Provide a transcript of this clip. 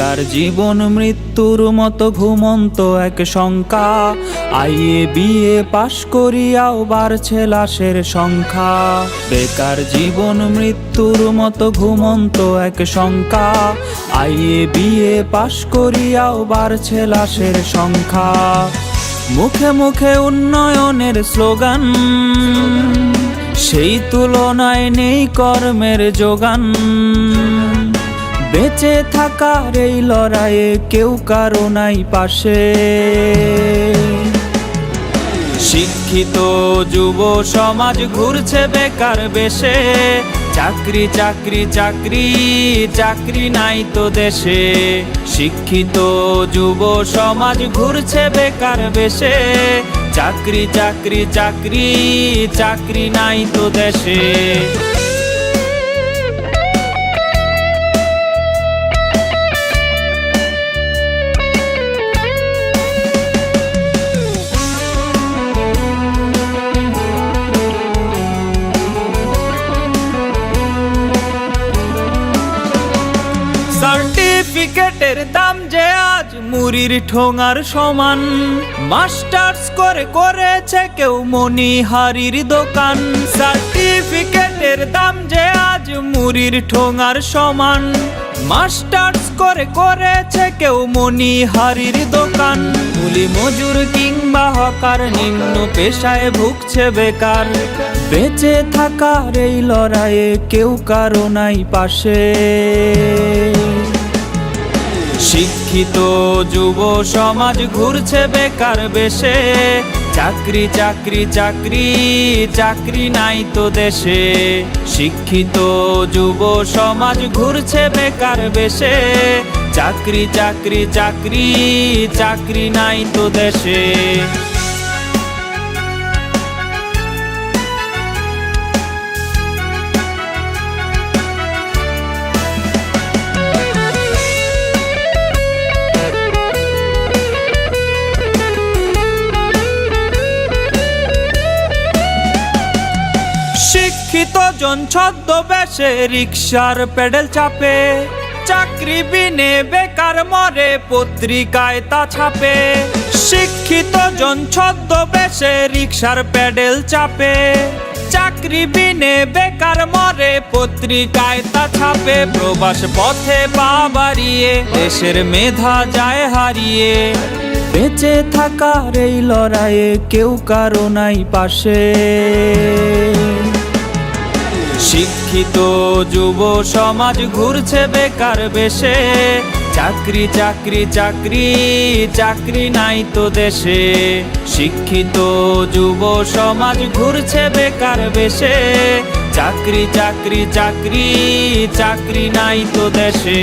বেকার জীবন মৃত্যুর মতো ঘুমন্ত এক শঙ্কা। আইএ বিএ পাশ করিয়াও বাড়ছে লাশের সংখ্যা। বেকার জীবন মৃত্যুর মতো ঘুমন্ত এক শঙ্কা। আইএ বিএ পাশ করিয়াও বাড়ছে লাশের সংখ্যা। মুখে মুখে উন্নয়নের স্লোগান, সেই তুলনায় নেই কর্মের যোগান। বেঁচে থাকার এই লড়াইয়ে কেউ কারো নাই পাশে। শিক্ষিত যুব সমাজ ঘুরছে বেকার বেশে। চাকরি চাকরি চাকরি চাকরি নাই তো দেশে। শিক্ষিত যুব সমাজ ঘুরছে বেকার বেশে। চাকরি চাকরি চাকরি চাকরি নাই তো দেশে। সার্টিফিকেটের দাম যে আজ মুড়ির ঠোঙার সমান। মাস্টার্স করে করেছে কেউ মনিহারির দোকান। সার্টিফিকেটের দাম যে আজ মুড়ির ঠোঙার সমান। মাস্টার্স করে করেছে কেউ মনিহারির দোকান। কুলি মজুর কিংবা হকার নিম্ন পেশায় ভুগছে বেকার। বেঁচে থাকার এই লড়াইয়ে কেউ কারো নাই পাশে। শিক্ষিত যুব সমাজ ঘুরছে বেকার বেশে। চাকরি চাকরি চাকরি চাকরি নাই তো দেশে। শিক্ষিত যুব সমাজ ঘুরছে বেকার বেশে। চাকরি চাকরি চাকরি চাকরি নাই তো দেশে। শিক্ষিত জন ছদ্মবেশে রিকশার পেডেল চাপে। চাকরি বিনে বেকার মরে পত্রিকায় তা ছাপে। শিক্ষিত জন ছদ্মবেশে রিকশার পেডেল চাপে। চাকরি বিনে বেকার মরে পত্রিকায় তা ছাপে। প্রবাস পথে পা বাড়িয়ে দেশের মেধা যায় হারিয়ে। বেঁচে থাকার এই লড়াইয়ে কেউ কারো নাই পাশে। শিক্ষিত যুব সমাজ ঘুরছে বেকার বেশে। চাকরি চাকরি চাকরি চাকরি নাই তো দেশে। শিক্ষিত যুব সমাজ ঘুরছে বেকার বেশে। চাকরি চাকরি চাকরি চাকরি নাই তো দেশে।